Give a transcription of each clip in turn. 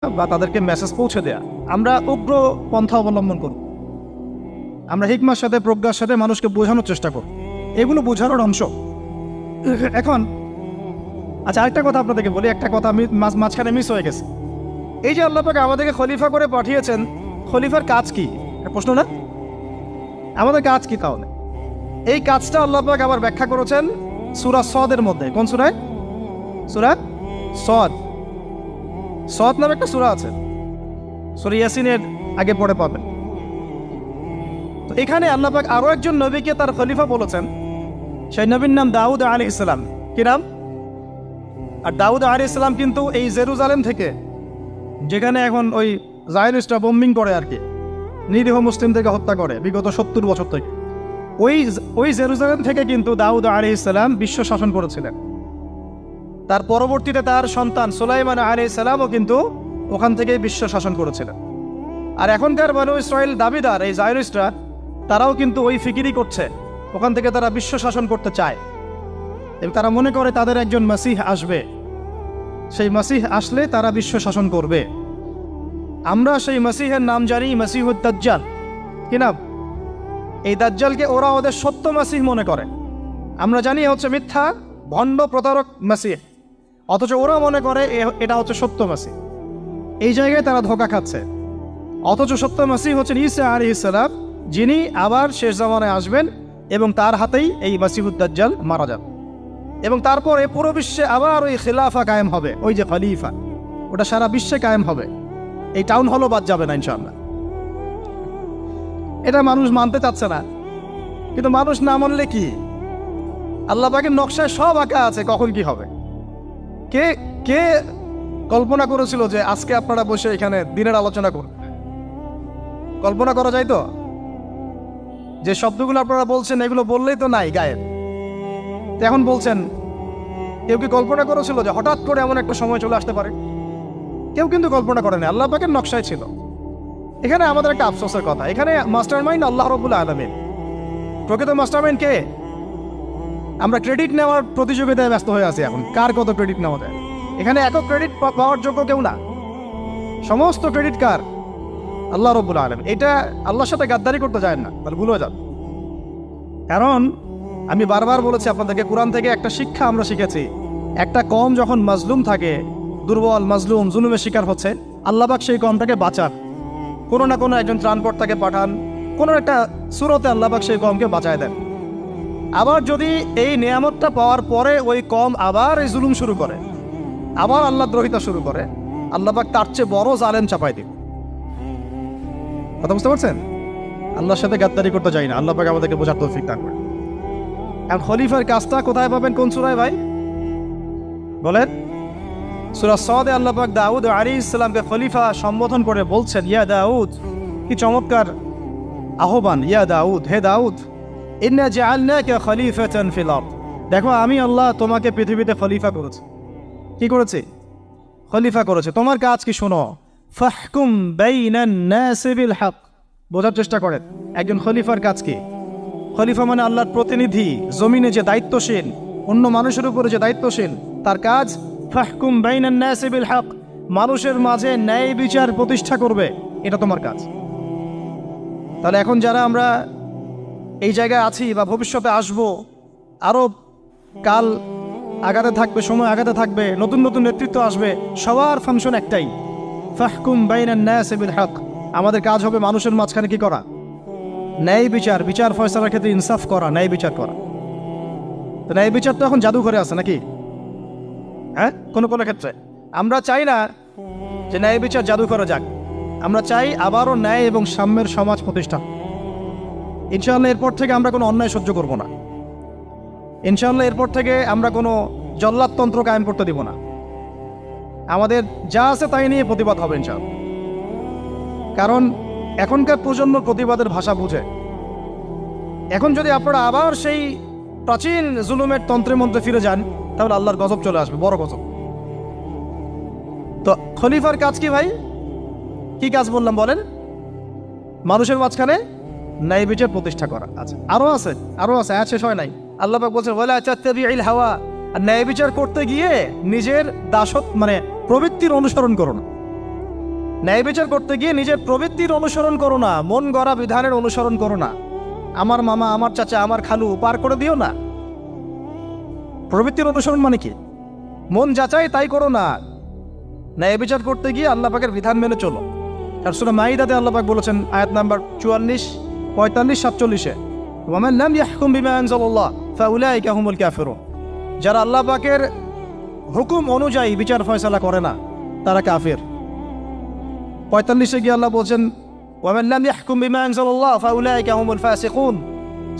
বা তাদেরকে মেসেজ পৌঁছে দেয়া। আমরা উগ্র পন্থা অবলম্বন করব, আমরা হিকমার সাথে প্রজ্ঞার সাথে মানুষকে বোঝানোর চেষ্টা করব, এগুলো বোঝানোর অংশ। এখন আচ্ছা, আরেকটা কথা আপনাদেরকে বলি, একটা কথা আমি মাঝখানে মিস হয়ে গেছে। এই যে আল্লাহ পাক আমাদেরকে খলিফা করে পাঠিয়েছেন, খলিফার কাজ কি? প্রশ্ন না? আমাদের কাজ কি তাহলে? এই কাজটা আল্লাহ পাক আবার ব্যাখ্যা করেছেন সূরা সদের মধ্যে। কোন সূরায়? সূরা সদ। সদ নামে একটা সূরা আছে, সূরা ইয়াসিনের আগে পড়ে পাবেন। তো এখানে আল্লাহ পাক আরো একজন নবীকে তার খলিফা বলেছেন। সেই নবীর নাম দাউদ আলাইহিস সালাম। কি নাম? আর দাউদ আলাইহিস সালাম কিন্তু এই জেরুজালেম থেকে, যেখানে এখন ওই জায়নিস্টরা বোম্বিং করে আর কি, নিরীহ মুসলিমদেরকে হত্যা করে বিগত 70 বছর থেকে, ওই জেরুজালেম থেকে কিন্তু দাউদ আলাইহিস সালাম বিশ্ব শাসন করেছিলেন। তার পরবর্তীতে তার সন্তান সুলাইমান আলাইহিস সালামও কিন্তু ওখান থেকে বিশ্ব শাসন করেছিলেন। আর এখনকার বনু ইসরাইল দাবিদার এই জায়নিস্টরা, তারাও কিন্তু ওই ফিকিরই করছে, ওখান থেকে তারা বিশ্ব শাসন করতে চায় এবং তারা মনে করে তাদের একজন মাসিহ আসবে, সেই মাসিহ আসলে তারা বিশ্ব শাসন করবে। আমরা সেই মাসিহের নাম জানি মাসিহুদ দাজ্জাল। কি নাম? এই দাজ্জালকে ওরা ওদের সত্য মাসিহ মনে করে, আমরা জানি হচ্ছে মিথ্যা ভণ্ড প্রতারক মাসিহ, অথচ ওরা মনে করে এটা হচ্ছে সত্য মাসিহ। এই জায়গায় তারা ধোঁকা খাচ্ছে। অথচ সত্য মাসিহ হচ্ছেন ঈসা আলাইহিস সালাম, যিনি আবার শেষ জামানায় আসবেন এবং তার হাতেই এই মাসিহুদ দাজ্জাল মারা যাবে এবং তারপরে পুরো বিশ্বে আবার ওই খিলাফা কায়েম হবে। ওই যে খলিফা, ওটা সারা বিশ্বে কায়েম হবে, এই টাউন হলও বাদ যাবে না ইনশাআল্লাহ। এটা মানুষ মানতে চাচ্ছে না, কিন্তু মানুষ না মানলে কি? আল্লাহ পাকের নকশায় সব আঁকা আছে কখন কি হবে। কে কে কল্পনা করেছিল যে আজকে আপনারা বসে এখানে দিনের আলোচনা করুন? কল্পনা করা যায় তো? যে শব্দগুলো আপনারা বলছেন এগুলো বললেই তো নাই গায়েব, এখন বলছেন। কেউ কি কল্পনা করেছিল যে হঠাৎ করে এমন একটা সময় চলে আসতে পারে? কেউ কিন্তু কল্পনা করেনি, আল্লাহ পাকের নকশায় ছিল। এখানে আমাদের একটা আফসোসের কথা, এখানে মাস্টারমাইন্ড আল্লাহ রাব্বুল আলামিন। প্রকৃত মাস্টারমাইন্ড কে? আমরা ক্রেডিট নেওয়ার প্রতিযোগিতায় ব্যস্ত হয়ে আছি এখন, কার কত ক্রেডিট নেওয়া যায়। এখানে একক ক্রেডিট পাওয়ার যোগ্য কেউ না, সমস্ত ক্রেডিট কার? আল্লাহ রাব্বুল আলামিন। এটা আল্লাহর সাথে গাদ্দারি করতে যায় না, তাহলে ভুল হয়ে যাবে। কারণ আমি বারবার বলেছি আপনাদেরকে, কোরআন থেকে একটা শিক্ষা আমরা শিখেছি, একটা কম যখন মাজলুম থাকে, দুর্বল মাজলুম জুলুমের শিকার হচ্ছে, আল্লাহ পাক সেই কমটাকে বাঁচান, কোনো না কোনো একজন ত্রাণকর্তাকে পাঠান, কোনো একটা সূরতে আল্লাহ পাক সেই কমকে বাঁচায় দেন। আবার যদি এই নিয়ামতটা পাওয়ার পরে ওই কম আবার এই জুলুম শুরু করে, আবার আল্লাহ দ্রোহিতা শুরু করে, আল্লাহ পাক তার চেয়ে বড় জালেম চাপাই দিন। কথা বুঝতে পারছেন? আল্লাহর সাথে গাদ্দারি করতে চাই না, আল্লাহ পাক আমাদেরকে বোঝার তৌফিক দান করেন। এখন খলিফার কাজটা কোথায় পাবেন? কোন সূরায় ভাই বলেন? সূরা সদে আল্লাহ পাক দাউদ আলাইহিস সালামকে খলিফা সম্বোধন করে বলছেন, ইয়া দাউদ। কি চমৎকার আহ্বান! ইয়া দাউদ, হে দাউদ, ইন্না জাআলনাকা খলিফাতান ফিল আরদ। দেখো, আমি আল্লাহ তোমাকে পৃথিবীতে খলিফা করেছি। কি করেছি? খলিফা করেছে। তোমার কাজ কি? শোনো, ফাহকুম বাইনান নাসি বিল হক। বোঝার চেষ্টা করেন একজন খলিফার কাজ কি। খলিফা মানে আল্লাহর প্রতিনিধি, জমিনে যে দায়িত্বশীল, অন্য মানুষের উপরে যে দায়িত্বশীল, তার কাজ ফাহকুম বাইনান নাসি বিল হক, মানুষের মাঝে ন্যায় বিচার প্রতিষ্ঠা করবে, এটা তোমার কাজ। তাহলে এখন যারা আমরা এই জায়গায় আছি বা ভবিষ্যতে আসবো, আরও কাল আগাতে থাকবে, সময় আগাতে থাকবে, নতুন নতুন নেতৃত্ব আসবে, সবার ফাংশন একটাই, ফাহকুম বাইনান নাসি বিল হক। আমাদের কাজ হবে মানুষের মাঝখানে কি করা? ন্যায় বিচার, বিচার ফয়সালার ক্ষেত্রে ইনসাফ করা, ন্যায় বিচার করা। তো ন্যায় বিচার তো এখন জাদু ঘরে আছে নাকি? হ্যাঁ, কোনো কোনো ক্ষেত্রে আমরা চাই না যে ন্যায় বিচার জাদু ঘরে যাক, আমরা চাই আবারও ন্যায় এবং সাম্যের সমাজ প্রতিষ্ঠা। ইনশাআল্লাহ এরপর থেকে আমরা কোনো অন্যায় সহ্য করব না। ইনশাআল্লাহ এরপর থেকে আমরা কোনো জল্লাদতন্ত্র কায়েম করতে দিব না। আমাদের যা আছে তাই নিয়ে প্রতিবাদ হবে ইনশাআল্লাহ। কারণ এখনকার প্রজন্ম প্রতিবাদের ভাষা বুঝে। এখন যদি আপনারা আবার সেই প্রাচীন জুলুমের তন্ত্রের মধ্যে ফিরে যান, তাহলে আল্লাহর গজব চলে আসবে, বড় গজব। তো খলিফার কাজ কি ভাই? কি কাজ বললাম বলেন? মানুষের মাঝখানে ন্যায় বিচার প্রতিষ্ঠা করা। আচ্ছা, আরো আছে, আয়াত শেষ হয় নাই। আল্লাহ পাক বলছেন, ওয়ালা তাত্তাবিউল হাওয়া। আর ন্যায় বিচার করতে গিয়ে নিজের দাসত্ব মানে প্রবৃত্তির অনুসরণ করো না। ন্যায় বিচার করতে গিয়ে নিজের প্রবৃত্তির অনুসরণ করো না, মন গড়া বিধানের অনুসরণ করো না। আমার মামা, আমার চাচা, আমার খালু পার করে দিও না। প্রবৃত্তির অনুসরণ মানে কি? মন যাচাই তাই করো না। ন্যায় বিচার করতে গিয়ে আল্লাহ পাকের বিধান মেনে চলো। আর সূরা মাইদাতে আল্লাহ পাক বলেছেন আয়াত নাম্বার 44, 45, 47-এ, ওয়ামান লাম ইয়াহকুম বিমা আনজালাল্লাহ ফাউলাইকা হুমুল কাফিরুন। যারা আল্লাহ পাকের হুকুম অনুযায়ী বিচার ফয়সালা করে না তারা কাফির। 45-এ গিয়ে আল্লাহ বলছেন ওয়ামান লাম ইয়াহকুম বিমা আনজালাল্লাহ ফাউলাইকা হুমুল ফাসিকুন।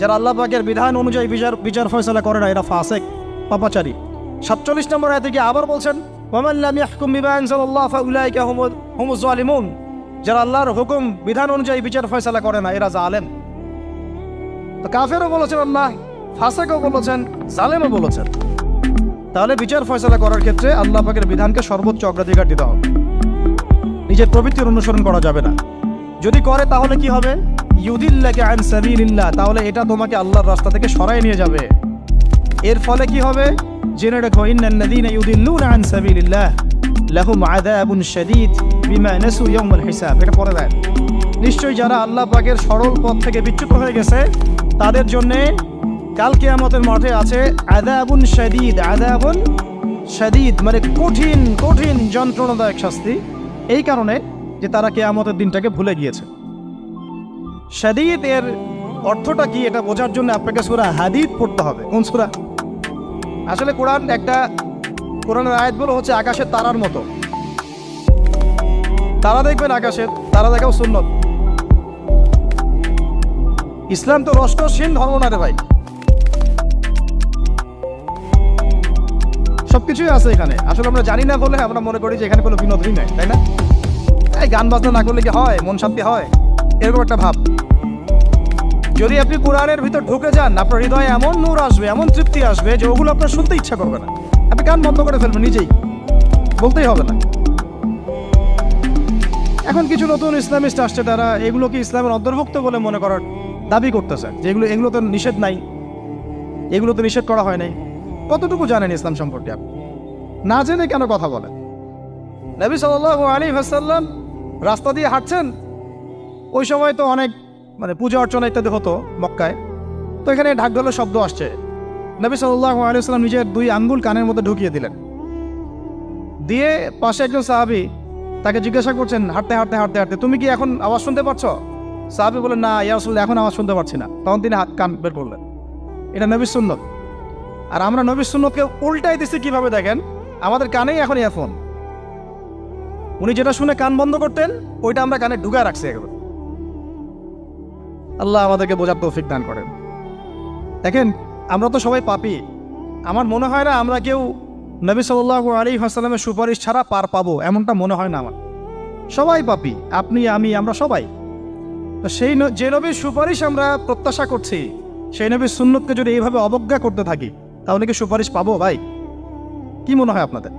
যারা আল্লাহ পাকের বিধান অনুযায়ী বিচার ফয়সালা করে না এরা ফাসিক, পাপাচারী। 47 নম্বর আয়াতে গিয়ে আবার বলছেন ওয়ামান লাম ইয়াহকুম বিমা আনজালাল্লাহ ফাউলাইকা হুমুজ জালিমুন। যারা আল্লাহর হুকুম বিধান অনুযায়ী বিচার ফয়সালা করে না এরা জালেম। তো কাফেরও বলেছেন আল্লাহ, ফাসিকও বলেছেন, জালেমও বলেছেন। তাহলে বিচার ফয়সালা করার ক্ষেত্রে আল্লাহ পাকের বিধানকে সর্বোচ্চ অগ্রাধিকার দিতে হবে, নিজের প্রবৃত্তির অনুসরণ করা যাবে না। যদি করে তাহলে কি হবে? ইউদিল্লাকা আন সাবিলিল্লাহ, তাহলে এটা তোমাকে আল্লাহর রাস্তা থেকে সরায় নিয়ে যাবে। এর ফলে কি হবে? জেনে রেখো, ইন্নাল্লাযীনা ইউদিল্লুনা আন সাবিলিল্লাহ লাহুম আযাবুন শাদীদ বিমা নাসু ইয়াউমাল হিসাব। এটা পড়ে দেয়, নিশ্চয়ই যারা আল্লাহ পাকের সরল পথ থেকে বিচ্যুত হয়ে গেছে তাদের জন্য কাল কিয়ামতের মাঠে আছে আযাবুন শাদীদ। আযাবুন শাদীদ মানে কঠিন কঠিন যন্ত্রণাদায়ক শাস্তি, এই কারণে যে তারা কিয়ামতের দিনটাকে ভুলে গিয়েছে। শাদীদ এর অর্থটা কি এটা বোঝার জন্য আপনাকে সূরা হাদীদ পড়তে হবে। কোন সূরা? আসলে কোরআনের আয়াতগুলো হচ্ছে আকাশের তারার মতো। তারা দেখবেন আকাশের, তারা দেখাও সুন্নত। ইসলাম তো রষ্টহীন ধর্ম না রে ভাই, সবকিছুই আছে এখানে। আসলে আমরা জানি না বলে আমরা মনে করি যে এখানে কোনো বিনোদনই নাই, তাই না? এই গান বাজনা না করলে কি হয়? মন শান্তি হয়? এরকম একটা ভাব। যদি আপনি কোরআনের ভিতর ঢুকে যান, আপনার হৃদয়ে এমন নূর আসবে, এমন তৃপ্তি আসবে যে ওগুলো আপনার শুনতে ইচ্ছা করবে না। আপনি গান বন্ধ করে ফেলবেন, নিজেই বলতেই হবে না। এখন কিছু নতুন ইসলামিস্ট আসছে, তারা এগুলোকে ইসলামের অন্তর্ভুক্ত বলে মনে করার দাবি করতেছে যে এগুলো তো নিষেধ নাই, এগুলো তো নিষেধ করা হয় নাই। কতটুকু জানেন ইসলাম সম্পর্কে? আপনি না জেনে কেন কথা বলেন? নবী সাল্লাল্লাহু আলাইহি ওয়াসাল্লাম রাস্তা দিয়ে হাঁটছেন, ওই সময় তো অনেক পূজা অর্চনা ইত্যাদি হতো মক্কায়। তো এখানে ঢাক ঢোলের শব্দ আসছে। নবী সাল্লাল্লাহু আলাইহি ওয়াসাল্লাম নিজের 2 আঙ্গুল কানের মধ্যে ঢুকিয়ে দিলেন, দিয়ে পাশে একজন সাহাবী তাকে জিজ্ঞাসা করছেন হাঁটতে হাঁটতে হাঁটতে হাঁটতে, তুমি কি এখন আওয়াজ শুনতে পাচ্ছ? সাহাবী বলেন, না ইয়া রাসূলুল্লাহ, এখন আওয়াজ শুনতে পাচ্ছি না। তখন তিনি কান বের করলেন। এটা নবীর সুন্নত। আর আমরা নবীর সুন্নতকে উল্টাই দিচ্ছি কিভাবে দেখেন, আমাদের কানেই এখন ইয়ারফোন। উনি যেটা শুনে কান বন্ধ করতেন ওইটা আমরা কানে ঢুকায় রাখছি একবার। আল্লাহ আমাদেরকে বোঝার তৌফিক দান করেন। দেখেন, আমরা তো সবাই পাপী। আমার মনে হয় না আমরা কেউ নবী সাল্লাল্লাহু আলাইহি ওয়াসাল্লামের সুপারিশ ছাড়া পার পাবো, এমনটা মনে হয় না আমার। সবাই পাপী, আপনি আমি আমরা সবাই। তো যে নবীর সুপারিশ আমরা প্রত্যাশা করছি, সেই নবীর সুন্নতকে যদি এইভাবে অবজ্ঞা করতে থাকি তাহলে কি সুপারিশ পাবো ভাই? কি মনে হয় আপনাদের?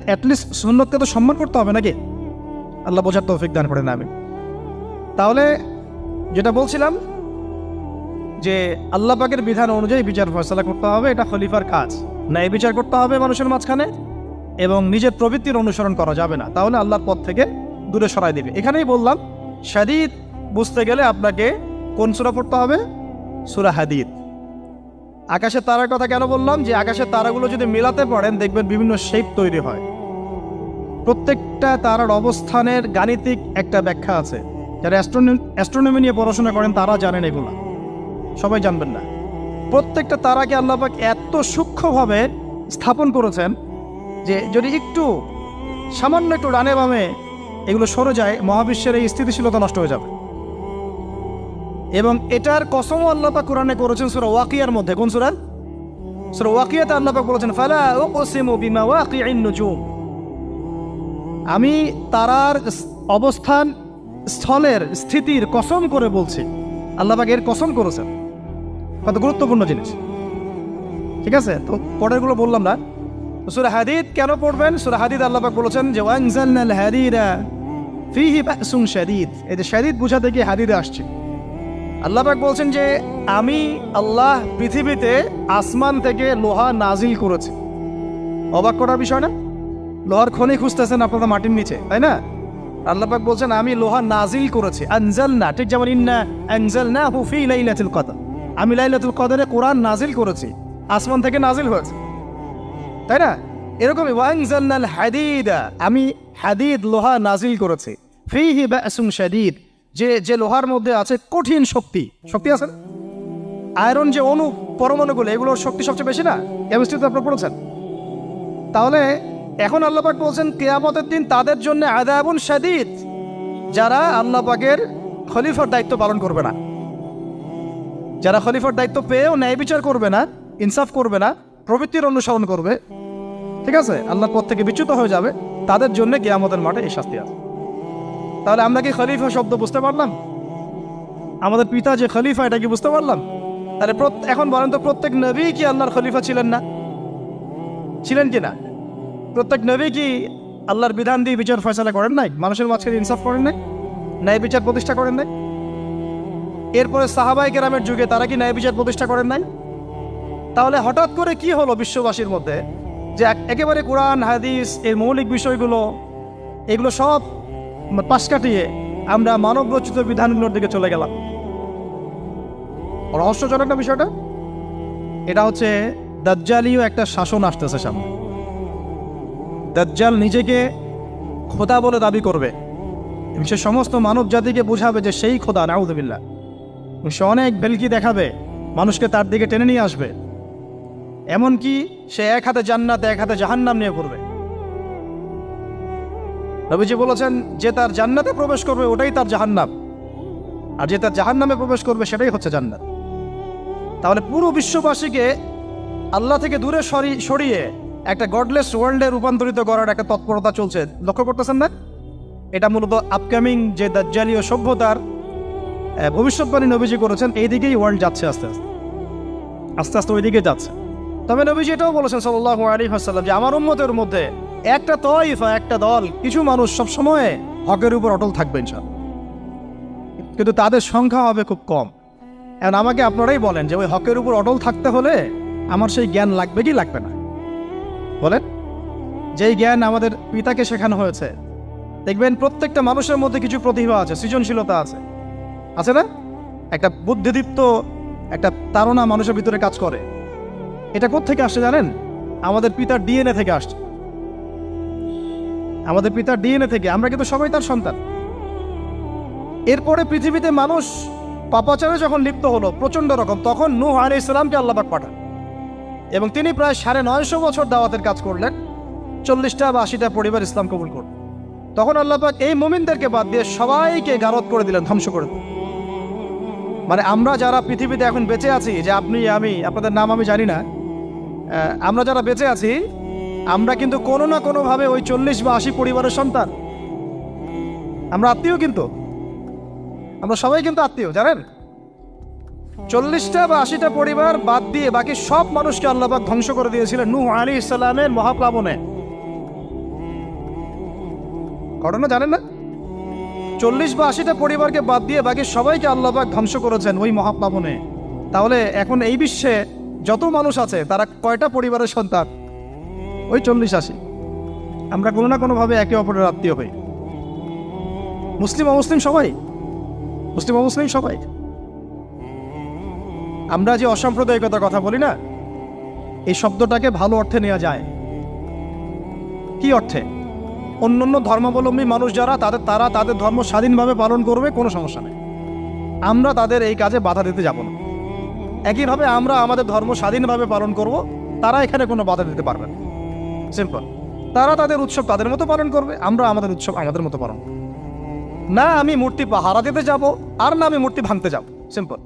অ্যাটলিস্ট সুন্নতকে তো সম্মান করতে হবে নাকি? আল্লাহ বোঝার তৌফিক দান করেন। আমি তাহলে যেটা বলছিলাম যে আল্লাহ পাকের বিধান অনুযায়ী বিচার ফয়সালা করতে হবে, এটা খলিফার কাজ। ন্যায় বিচার করতে হবে মানুষের মাঝখানে, এবং নিজের প্রবৃত্তির অনুসরণ করা যাবে না, তাহলে আল্লাহর পথ থেকে দূরে সরাই দিবে। এখানেই বললাম শাদীদ বুঝতে গেলে আপনাকে কোন সূরা পড়তে হবে? সূরা হাদীদ। আকাশের তারার কথা কেন বললাম? যে আকাশের তারাগুলো যদি মেলাতে পারেন দেখবেন বিভিন্ন শেপ তৈরি হয়। প্রত্যেকটা তারার অবস্থানের গাণিতিক একটা ব্যাখ্যা আছে। যারা অ্যাস্ট্রোনমি নিয়ে পড়াশোনা করেন তারা জানেন, এগুলো সবাই জানবেন না। প্রত্যেকটা তারাকে আল্লাহ পাক এত সূক্ষ্মভাবে স্থাপন করেছেন যে যদি সামান্য একটু ডানে বামে এগুলো সরে যায়, মহাবিশ্বের এই স্থিতিশীলতা নষ্ট হয়ে যাবে। এবং এটার কসমও আল্লাহ পাক কোরআনে করেছেন সূরা ওয়াকিয়ার মধ্যে। কোন সূরা? সূরা ওয়াকিয়াতে আল্লাহ পাক বলেছেন, ফালা উকসিমু বিমাওয়াকিইন নুজুম। আমি তারার অবস্থান স্থলের স্থিতির কসম করে বলছি। আল্লাহ পাক এর কসম করেছেন। কত গুরুত্বপূর্ণ জিনিস, ঠিক আছে? তো পরেরগুলো বললাম না। সূরা হাদীদ কেন পড়বেন? সূরা হাদীদ আল্লাহ পাক বলেছেন যে ওয়ানজালনাল হাদীদা ফীহি বাসুন শাদীদ। এই যে শাদীদ বুঝাতে গিয়ে হাদীদে আসছে। আল্লাহ পাক বলছেন যে আমি আল্লাহ পৃথিবীতে আসমান থেকে লোহা নাজিল করেছি। অবাক করার বিষয় না? লোহার খনি খুঁজতেছেন আপনারা মাটির নিচে, তাই না? আল্লাহ পাক বলছেন আমি লোহা নাজিল করেছি, আনজালনা, ঠিক যেমন ইন্না আনজালনাহু ফি লাইলাতুল কদর, আমি লাইলাতুল কদরে কোরআন নাজিল করেছি, আসমান থেকে নাজিল হয়েছে, তাই না? এরকমই ওয়ানজালনাল হাদিদা, আমি হাদিদ লোহা নাজিল করেছি, ফিহি বাসুন শাদীদ, যে লোহার মধ্যে আছে কঠিন শক্তি আছে না? আয়রন যে অণু পরমাণুগুলো, এগুলোর শক্তি সবচেয়ে বেশি না? কেমিস্ট্রিতে আপনারা পড়েছেন। তাহলে এখন আল্লাহ পাক বলছেন কিয়ামতের দিন তাদের জন্য আযাবুন শাদীদ, যারা আল্লাহ পাকের খলিফার দায়িত্ব পালন করবে না, যারা খলিফার দায়িত্ব পেয়েও ন্যায় বিচার করবে না, ইনসাফ করবে না, প্রবৃত্তির অনুসরণ করবে, ঠিক আছে, আল্লাহর পথ থেকে বিচ্যুত হয়ে যাবে, তাদের জন্য কিয়ামতের মাঠে এই শাস্তি আছে। তাহলে আমরা কি খলিফা শব্দ বুঝতে পারলাম? আমাদের পিতা যে খলিফা, এটা কি বুঝতে পারলাম? তাহলে এখন বলেন তো, প্রত্যেক নবী কি আল্লাহর খলিফা ছিলেন না? ছিলেন কি না? প্রত্যেক নবী কি আল্লাহর বিধান দিয়ে বিচার ফয়সালা করেন নাই? মানুষের মাঝখানে ইনসাফ করেন নাই? ন্যায় বিচার প্রতিষ্ঠা করেন নাই? এরপরে সাহাবায়ে কেরামের যুগে তারা কি ন্যায় বিচার প্রতিষ্ঠা করেন নাই? তাহলে হঠাৎ করে কি হলো বিশ্ববাসীর মধ্যে যে একেবারে কোরআন হাদিস এর মৌলিক বিষয়গুলো, এগুলো সব পাশ কাটিয়ে আমরা মানব রচিত বিধানগুলোর দিকে চলে গেলাম? রহস্যজনক না বিষয়টা? এটা হচ্ছে দাজ্জালীয় একটা শাসন আসতেছে সামনে। দাজ্জাল নিজেকে খোদা বলে দাবি করবে এবং সে সমস্ত মানব জাতিকে বুঝাবে যে সেই খোদা, নাউযুবিল্লাহ। সে অনেক ভেলকি দেখাবে, মানুষকে তার দিকে টেনে নিয়ে আসবে, এমনকি সে এক হাতে জান্নাত এক হাতে জাহান্নাম নিয়ে করবে। নবীজি বলেছেন যে তার জান্নাতে প্রবেশ করবে ওটাই তার জাহান্নাম, আর যে তার জাহান্নামে প্রবেশ করবে সেটাই হচ্ছে জান্নাত। তাহলে পুরো বিশ্ববাসীকে আল্লাহ থেকে দূরে সরিয়ে একটা গডলেস ওয়ার্ল্ডে রূপান্তরিত করার একটা তৎপরতা চলছে, লক্ষ্য করতেছেন না? এটা মূলত আপকামিং যে দাজ্জালীয় সভ্যতার ভবিষ্যৎবাণী নবীজি করেছেন, এই দিকেই ওয়ার্ল্ড যাচ্ছে আস্তে আস্তে ওই দিকে যাচ্ছে। তবে নবীজি এটাও বলেছেন সাল্লাল্লাহু আলাইহি ওয়াসাল্লাম যে আমার উম্মতের মধ্যে একটা তয়ফা, একটা দল, কিছু মানুষ সবসময় হকের উপর অটল থাকবে ইনশাআল্লাহ, কিন্তু তাদের সংখ্যা হবে খুব কম। এখন আমাকে আপনারাই বলেন যে ওই হকের উপর অটল থাকতে হলে আমার সেই জ্ঞান লাগবে কি লাগবে না? বলেন। যেই জ্ঞান আমাদের পিতাকে শেখানো হয়েছে, দেখবেন প্রত্যেকটা মানুষের মধ্যে কিছু প্রতিভা আছে, সৃজনশীলতা আছে না? একটা বুদ্ধিদীপ্ত একটা তাড়না মানুষের ভিতরে কাজ করে। এটা কোত্থেকে আসছে জানেন? আমাদের পিতার ডিএনএ থেকে আসছে। আমাদের পিতার ডিএনএ থেকে, আমরা কিন্তু সবাই তার সন্তান। এরপরে পৃথিবীতে মানুষ পাপাচারে যখন লিপ্ত হলো প্রচন্ড রকম, তখন নূহ আলাইহিস সালামকে আল্লাহ পাক পাঠান এবং তিনি প্রায় 950 বছর দাওয়াতের কাজ করলেন, 40টা বা 80টা পরিবার ইসলাম কবুল করল। তখন আল্লাহ পাক এই মুমিনদেরকে বাদ দিয়ে সবাইকে গারদ করে দিলেন, ধ্বংস করে দিলেন। মানে আমরা যারা পৃথিবীতে এখন বেঁচে আছি, যে আপনি আমি, আপনাদের নাম আমি জানি না, আমরা যারা বেঁচে আছি, আমরা কিন্তু কোনো না কোনোভাবে ওই 40 বা 80 পরিবারের সন্তান। আমরা আত্মীয়, কিন্তু আমরা সবাই কিন্তু আত্মীয়, জানেন? 40টা বা 80টা পরিবার বাদ দিয়ে বাকি সব মানুষকে আল্লাহ পাক ধ্বংস করে দিয়েছিলেন নূহ আলাইহিস সালামের মহাপ্লাবনে। ঘটনা জানেন না? 40 বা 80টা পরিবারকে বাদ দিয়ে বাকি সবাইকে আল্লাহ পাক ধ্বংস করেছেন ওই মহাপ্লাবনে। তাহলে এখন এই বিশ্বে যত মানুষ আছে তারা কয়টা পরিবারের সন্তান? ওই 40-80। আমরা কোনো না কোনোভাবে একে অপরের আত্মীয় হই, মুসলিম অমুসলিম সবাই, মুসলিম অমুসলিম সবাই। আমরা যে অসাম্প্রদায়িকতার কথা বলি না, এই শব্দটাকে ভালো অর্থে নেওয়া যায়। কি অর্থে? অন্যান্য ধর্মাবলম্বী মানুষ যারা, তারা তাদের ধর্ম স্বাধীনভাবে পালন করবে, কোনো সমস্যা নেই, আমরা তাদের এই কাজে বাধা দিতে যাব না। একইভাবে আমরা আমাদের ধর্ম স্বাধীনভাবে পালন করব, তারা এখানে কোনো বাধা দিতে পারবে না। সিম্পল। তারা তাদের উৎসব তাদের মতো পালন করবে, আমরা আমাদের উৎসব আমাদের মতো পালন করব। না আমি মূর্তি পাহারা দিতে যাব, আর না আমি মূর্তি ভাঙতে যাব। সিম্পল।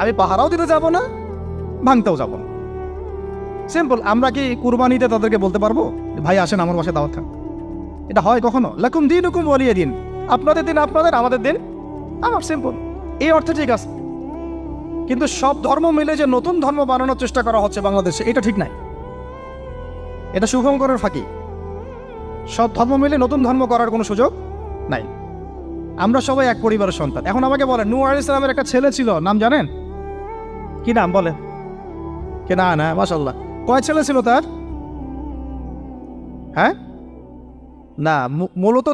আমি পাহারাও দিতে যাব না, ভাঙতেও যাব না। সিম্পল। আমরা কি কুরবানিতে তাদেরকে বলতে পারবো ভাই আসেন আমার বাসায় দাওয়াত খান? এটা হয় কখনো? লাকুম দীনুকুম ওয়ালিয়া দিন, আপনাদের দিন আপনাদের, আমাদের দিন আমার। সিম্পল। এই অর্থে ঠিক আছে, কিন্তু সব ধর্ম মিলে যে নতুন ধর্ম বানানোর চেষ্টা করা হচ্ছে বাংলাদেশে, এটা ঠিক নাই। এটা শুভঙ্করের ফাঁকি। সব ধর্ম মিলে নতুন ধর্ম করার কোনো সুযোগ নাই। আমরা সবাই এক পরিবারের সন্তান। এখন আমাকে বলেন, নূহ আলাইহিস সালামের একটা ছেলে ছিল, নাম জানেন? কি নাম বলেন? কে? না মাশাআল্লাহ। কয় ছেলে ছিল তার? হ্যাঁ, না মূলত